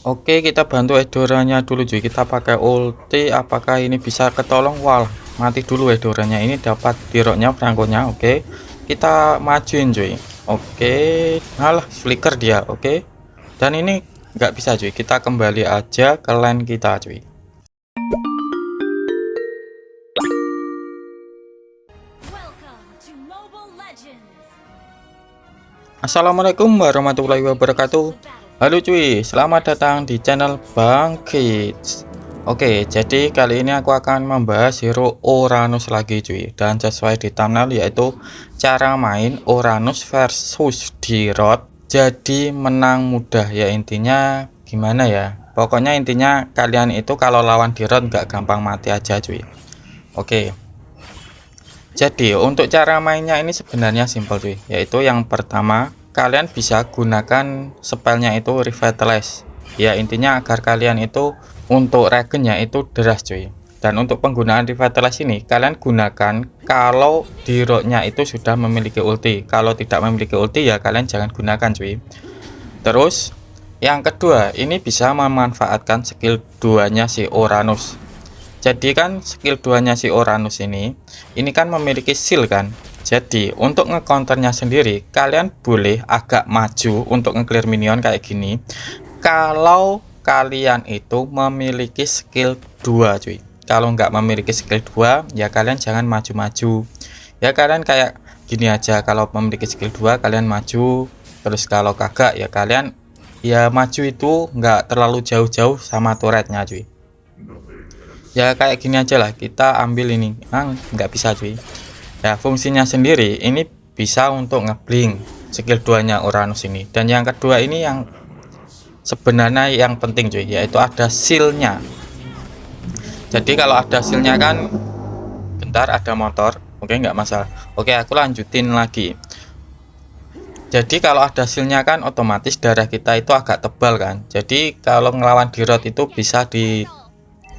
Oke, kita bantu Edorannya dulu cuy. Kita pakai ulti, apakah ini bisa ketolong? Wah, mati dulu Edorannya. Ini dapat tiroknya, Frankonya. Oke, kita majuin cuy. Oke, malah flicker dia. Oke, dan ini nggak bisa cuy. Kita kembali aja ke lane kita cuy. Assalamualaikum warahmatullahi wabarakatuh. Halo cuy, selamat datang di channel Bang Kids. Oke, jadi kali ini aku akan membahas hero Uranus lagi cuy. Dan sesuai di thumbnail yaitu cara main Uranus versus Dirot. Jadi menang mudah ya, intinya gimana ya. Pokoknya intinya kalian itu kalau lawan Dirot nggak gampang mati aja cuy. Oke. Jadi untuk cara mainnya ini sebenarnya simpel cuy, yaitu yang pertama kalian bisa gunakan spellnya itu Revitalize ya, intinya agar kalian itu untuk regennya itu deras cuy. Dan untuk penggunaan Revitalize ini kalian gunakan kalau dirotnya itu sudah memiliki ulti. Kalau tidak memiliki ulti ya kalian jangan gunakan cuy. Terus yang kedua ini bisa memanfaatkan skill 2 nya si Uranus. Jadi kan skill 2-nya si Uranus ini kan memiliki shield kan. Jadi untuk ngecounternya sendiri kalian boleh agak maju untuk ngeclear minion kayak gini. Kalau kalian itu memiliki skill 2 cuy. Kalau nggak memiliki skill 2 ya kalian jangan maju-maju. Ya kalian kayak gini aja, kalau memiliki skill 2 kalian maju. Terus kalau kagak ya kalian ya maju itu nggak terlalu jauh-jauh sama turretnya cuy. Ya kayak gini aja lah, kita ambil ini nggak bisa cuy ya. Fungsinya sendiri ini bisa untuk ngeblink skill 2 nya Uranus ini. Dan yang kedua ini yang sebenarnya yang penting cuy, yaitu ada shieldnya. Jadi kalau ada shieldnya kan, bentar ada motor, oke nggak masalah. Oke, aku lanjutin lagi. Jadi kalau ada shieldnya kan otomatis darah kita itu agak tebal kan. Jadi kalau ngelawan Dirot itu bisa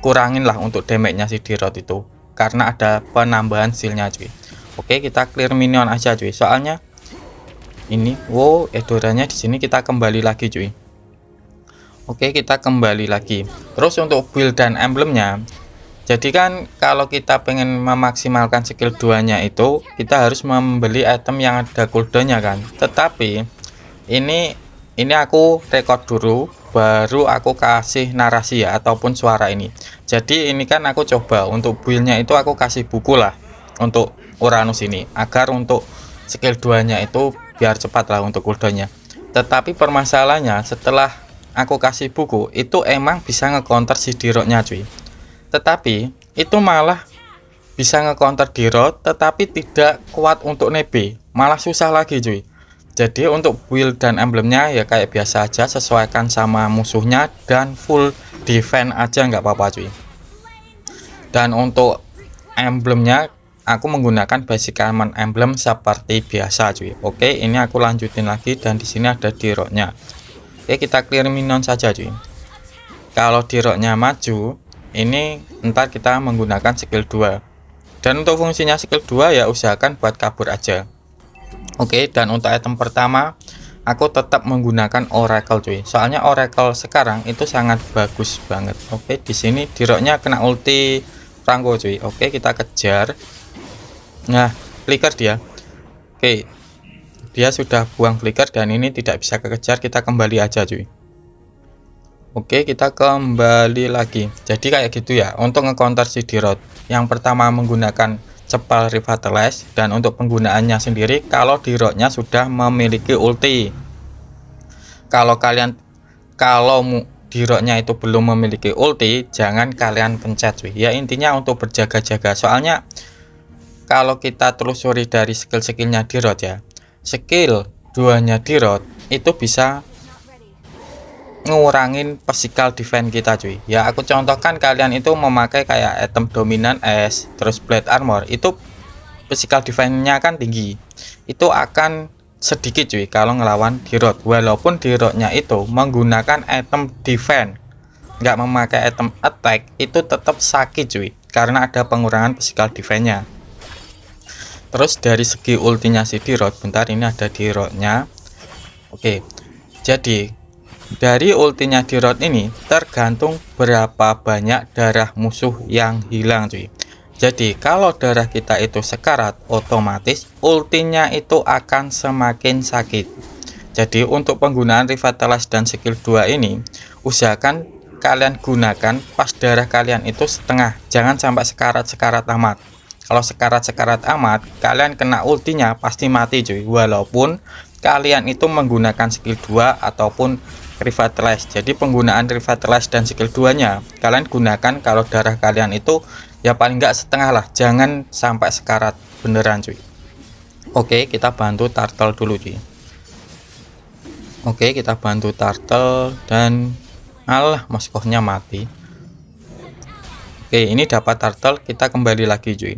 kurangin lah untuk damage-nya si Dirot itu, karena ada penambahan shieldnya cuy. Oke, kita clear minion aja cuy, soalnya ini wow Edoranya di sini. Kita kembali lagi cuy. Oke, kita kembali lagi. Terus untuk build dan emblemnya, jadi kan kalau kita pengen memaksimalkan skill 2 nya itu kita harus membeli item yang ada cooldownnya kan. Tetapi ini aku record dulu baru aku kasih narasi ya ataupun suara ini. Jadi ini kan aku coba untuk buildnya itu aku kasih buku lah untuk Uranus ini, agar untuk skill 2 nya itu biar cepat lah untuk cooldownnya. Tetapi permasalahannya setelah aku kasih buku itu emang bisa ngecounter si Dirotnya cuy, tetapi itu malah bisa ngecounter Dirot tetapi tidak kuat untuk nebe, malah susah lagi cuy. Jadi untuk build dan emblemnya ya kayak biasa aja, sesuaikan sama musuhnya dan full defense aja nggak apa-apa cuy. Dan untuk emblemnya aku menggunakan basic common emblem seperti biasa cuy. Oke, ini aku lanjutin lagi dan di sini ada Dirotnya. Oke, kita clear minion saja cuy. Kalau Dirotnya maju ini ntar kita menggunakan skill 2. Dan untuk fungsinya skill 2 ya usahakan buat kabur aja. Oke, dan untuk item pertama aku tetap menggunakan Oracle cuy. Soalnya Oracle sekarang itu sangat bagus banget. Oke, di sini Dirotnya kena ulti Franco cuy. Oke, kita kejar. Nah, flicker dia. Oke, dia sudah buang flicker dan ini tidak bisa kekejar. Kita kembali aja cuy. Oke, kita kembali lagi. Jadi kayak gitu ya untuk ngecounter si Dirot. Yang pertama menggunakan cepal Revitalize, dan untuk penggunaannya sendiri kalau Dirotnya sudah memiliki ulti. Kalau Dirotnya itu belum memiliki ulti, jangan kalian pencet cuy. Ya intinya untuk berjaga-jaga. Soalnya kalau kita telusuri dari skill-skillnya Dirot ya, skill 2 nya Dirot itu bisa ngurangin physical defense kita cuy. Ya aku contohkan, kalian itu memakai kayak item dominan es terus blade armor, itu physical defense-nya kan tinggi, itu akan sedikit cuy kalau ngelawan Dirot. Walaupun Dirotnya itu menggunakan item defense, nggak memakai item attack, itu tetap sakit cuy karena ada pengurangan physical defense-nya. Terus dari segi ultinya si Dirot, bentar ini ada Dirotnya. Oke, jadi dari ultinya di round ini tergantung berapa banyak darah musuh yang hilang cuy. Jadi kalau darah kita itu sekarat, otomatis ultinya itu akan semakin sakit. Jadi untuk penggunaan Revitalize dan skill 2 ini, usahakan kalian gunakan pas darah kalian itu setengah, jangan sampai sekarat-sekarat amat. Kalau sekarat-sekarat amat, kalian kena ultinya pasti mati cuy, walaupun kalian itu menggunakan skill 2 ataupun Revitalize. Jadi penggunaan Revitalize dan skill 2 nya kalian gunakan kalau darah kalian itu ya paling enggak setengah lah, jangan sampai sekarat beneran cuy. Oke, kita bantu turtle dulu cuy. Oke, kita bantu turtle dan alah, Moskohnya mati. Oke, ini dapat turtle, kita kembali lagi cuy.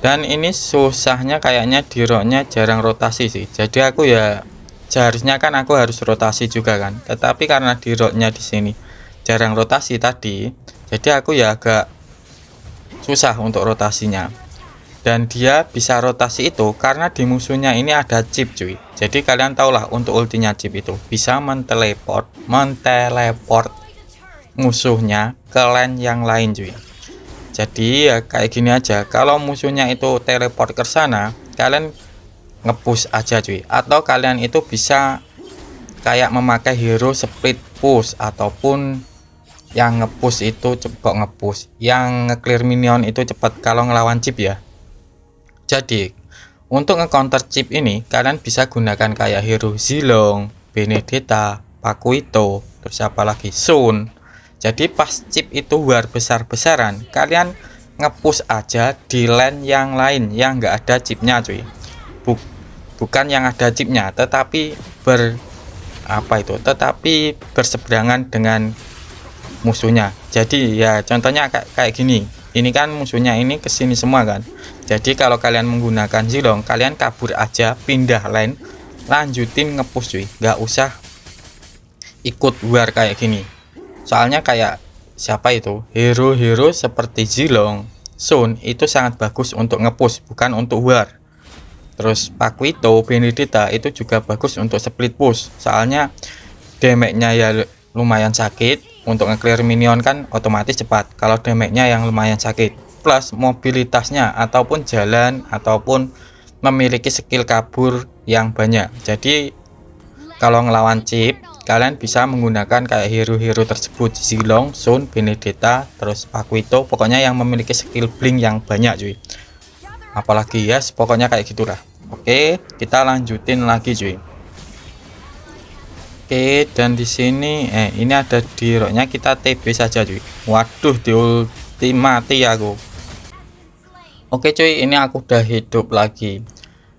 Dan ini susahnya kayaknya di roundnya jarang rotasi sih. Jadi aku ya seharusnya kan aku harus rotasi juga kan. Tetapi karena di roundnya di sini jarang rotasi tadi, jadi aku ya agak susah untuk rotasinya. Dan dia bisa rotasi itu karena di musuhnya ini ada chip cuy. Jadi kalian tahulah untuk ultinya chip itu bisa menteleport musuhnya ke lane yang lain cuy. Jadi ya kayak gini aja, kalau musuhnya itu teleport ke sana, kalian nge-push aja cuy. Atau kalian itu bisa kayak memakai hero split push, ataupun yang nge-push itu cepat nge-push, yang nge-clear minion itu cepat kalau ngelawan chip ya. Jadi untuk nge-counter chip ini kalian bisa gunakan kayak hero Zilong, Benedetta, Pakuito, terus apa lagi, Sun. Jadi pas chip itu war besar-besaran, kalian nge-push aja di lane yang lain yang enggak ada chipnya cuy. Bukan yang ada chipnya, tetapi tetapi berseberangan dengan musuhnya. Jadi ya contohnya kayak gini. Ini kan musuhnya ini kesini semua kan. Jadi kalau kalian menggunakan Zilong, kalian kabur aja, pindah lane, lanjutin nge-push cuy. Nggak usah ikut war kayak gini. Soalnya kayak siapa itu, hero-hero seperti Zilong, Sun itu sangat bagus untuk nge-push, bukan untuk war. Terus Pakuito, Benedetta itu juga bagus untuk split push. Soalnya damage-nya ya lumayan sakit. Untuk nge-clear minion kan otomatis cepat kalau damage-nya yang lumayan sakit, plus mobilitasnya ataupun jalan ataupun memiliki skill kabur yang banyak. Jadi kalau ngelawan chip kalian bisa menggunakan kayak hero-hero tersebut, Zilong, Sun, Benedetta, terus Pakuito, pokoknya yang memiliki skill blink yang banyak cuy. Apalagi ya, pokoknya kayak gitulah. Oke, kita lanjutin lagi cuy. Oke, dan di sini ini ada di rocknya, kita TB saja cuy. Waduh, di ulti mati aku. Oke cuy, ini aku udah hidup lagi.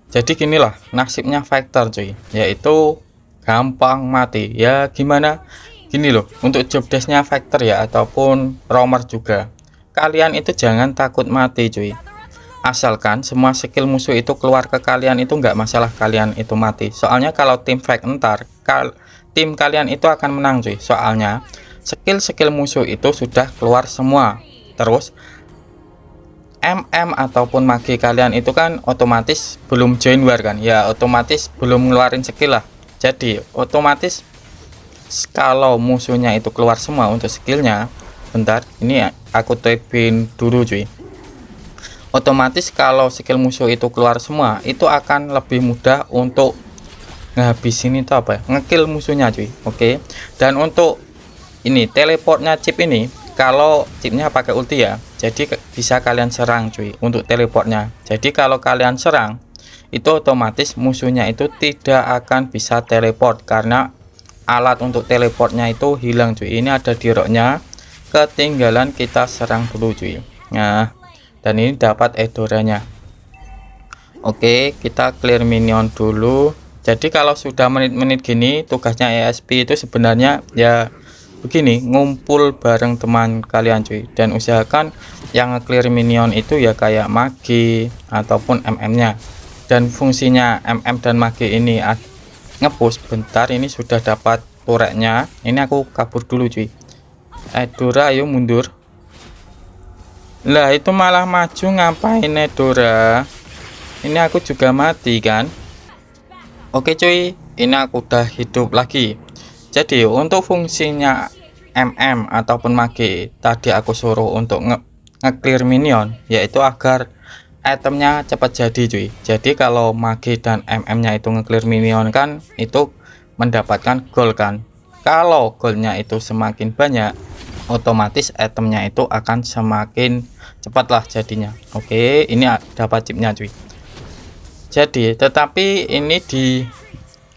Jadi ginilah nasibnya Vector cuy, yaitu gampang mati. Ya gimana? Gini loh, untuk job desknya Vector ya ataupun roamer juga, kalian itu jangan takut mati cuy. Asalkan semua skill musuh itu keluar ke kalian, itu nggak masalah kalian itu mati. Soalnya kalau tim fight ntar tim kalian itu akan menang cuy. Soalnya skill musuh itu sudah keluar semua. Terus MM ataupun magi kalian itu kan otomatis belum join war kan. Ya otomatis belum ngeluarin skill lah. Jadi otomatis kalau musuhnya itu keluar semua untuk skillnya, bentar ini aku typin dulu cuy. Otomatis kalau skill musuh itu keluar semua, itu akan lebih mudah untuk ngabisin itu apa ya, ngekill musuhnya cuy. Oke, dan untuk ini teleportnya chip ini, kalau chipnya pakai ulti ya, jadi bisa kalian serang cuy untuk teleportnya. Jadi kalau kalian serang itu otomatis musuhnya itu tidak akan bisa teleport karena alat untuk teleportnya itu hilang cuy. Ini ada di rocknya, ketinggalan, kita serang dulu cuy. Nah, dan ini dapat edoranya. Oke, kita clear minion dulu. Jadi kalau sudah menit-menit gini, tugasnya ESP itu sebenarnya ya begini, ngumpul bareng teman kalian cuy, dan usahakan yang clear minion itu ya kayak magi ataupun MM-nya. Dan fungsinya MM dan magi ini ngepush. Bentar, ini sudah dapat turretnya. Ini aku kabur dulu cuy. Edora ayo mundur. Lah itu malah maju, ngapain Edora? Ini aku juga mati kan. Oke cuy, ini aku udah hidup lagi. Jadi untuk fungsinya ataupun mage tadi aku suruh untuk nge-clear minion, yaitu agar itemnya cepat jadi cuy. Jadi kalau mage dan nya itu nge-clear minion kan itu mendapatkan gold kan. Kalau goldnya itu semakin banyak, otomatis itemnya itu akan semakin cepatlah jadinya. Oke, ini dapat chipnya cuy. Jadi tetapi ini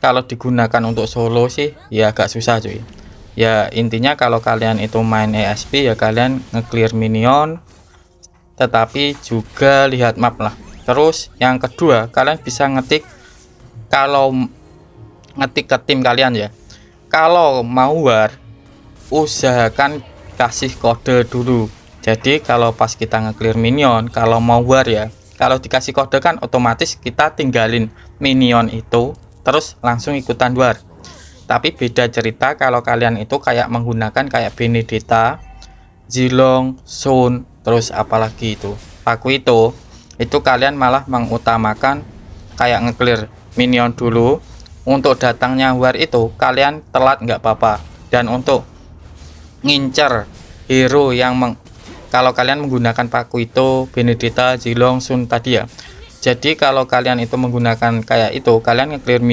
kalau digunakan untuk solo sih ya agak susah cuy. Ya intinya kalau kalian itu main ESP ya kalian nge-clear minion, tetapi juga lihat map lah. Terus yang kedua, kalian bisa ngetik, kalau ngetik ke tim kalian ya, kalau mau war usahakan kasih kode dulu. Jadi kalau pas kita nge-clear minion, kalau mau war ya, kalau dikasih kode kan otomatis kita tinggalin minion itu terus langsung ikutan war. Tapi beda cerita kalau kalian itu kayak menggunakan kayak Benedetta, Zilong, Sun, terus apalagi itu Paku itu kalian malah mengutamakan kayak nge-clear minion dulu. Untuk datangnya war itu kalian telat nggak apa-apa. Dan untuk ngincer hero yang kalau kalian menggunakan Paku Benedetta, Zilong, Sun tadi ya, jadi kalau kalian itu menggunakan kayak itu, kalian nge-clear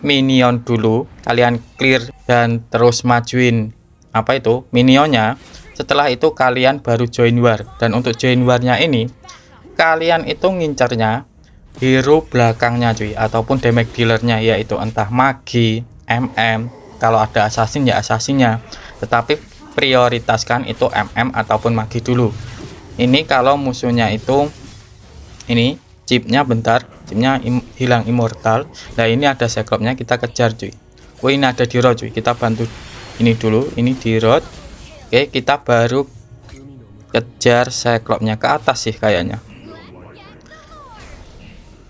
minion dulu, kalian clear dan terus majuin apa itu minionnya. Setelah itu kalian baru join war. Dan untuk join warnya ini kalian itu ngincarnya hero belakangnya cuy, ataupun damage dealernya, yaitu entah magi, kalau ada assassin ya assassinnya, tetapi prioritaskan itu ataupun magi dulu. Ini kalau musuhnya itu ini chipnya hilang immortal. Nah ini ada cyclopsnya, kita kejar cuy. Oh ini ada di road cuy, kita bantu ini dulu, ini di road. Oke, kita baru kejar cyclopsnya ke atas sih kayaknya.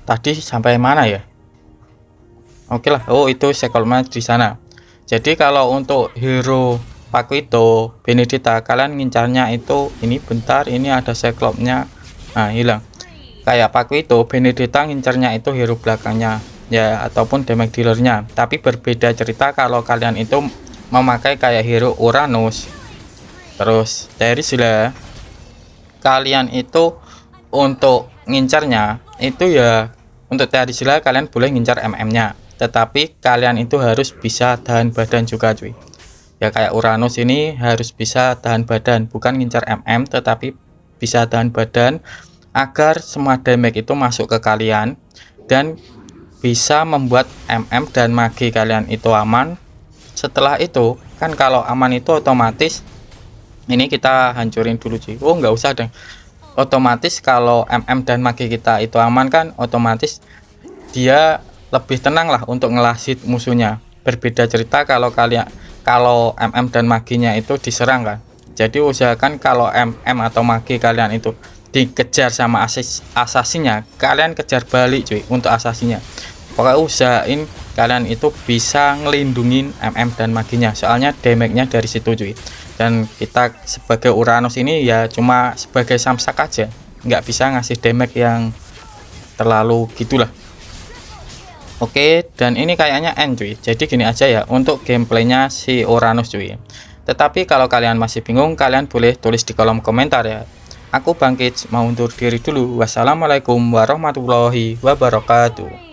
Tadi sampai mana ya? Oke lah, oh itu cyclopsnya di sana. Jadi kalau untuk hero Paku Benedetta, kalian ngincarnya itu ini bentar, ini ada cyclopsnya. Nah hilang. Kayak Paku Benedetta ngincernya itu hero belakangnya ya, ataupun damage dealernya. Tapi berbeda cerita kalau kalian itu memakai kayak hero Uranus, terus Terisila, kalian itu untuk ngincernya itu ya, untuk Terisila kalian boleh ngincar nya, tetapi kalian itu harus bisa tahan badan juga cuy. Ya kayak Uranus ini harus bisa tahan badan, bukan ngincar tetapi bisa tahan badan, agar semua damage itu masuk ke kalian dan bisa membuat dan magi kalian itu aman. Setelah itu kan kalau aman itu otomatis ini kita hancurin dulu cuy. Oh nggak usah deh, otomatis kalau dan magi kita itu aman kan otomatis dia lebih tenang lah untuk ngelasit musuhnya. Berbeda cerita kalau dan maginya itu diserang kan. Jadi usahakan kalau atau magi kalian itu dikejar sama asasinya, kalian kejar balik cuy untuk asasinya. Pokoknya usahain kalian itu bisa ngelindungin dan maginya, soalnya damage-nya dari situ cuy. Dan kita sebagai Uranus ini ya cuma sebagai samsak aja, nggak bisa ngasih damage yang terlalu gitulah. Oke, dan ini kayaknya end cuy. Jadi gini aja ya untuk gameplaynya si Uranus cuy. Tetapi kalau kalian masih bingung, kalian boleh tulis di kolom komentar ya. Aku Bang Kids mau undur diri dulu. Wassalamualaikum warahmatullahi wabarakatuh.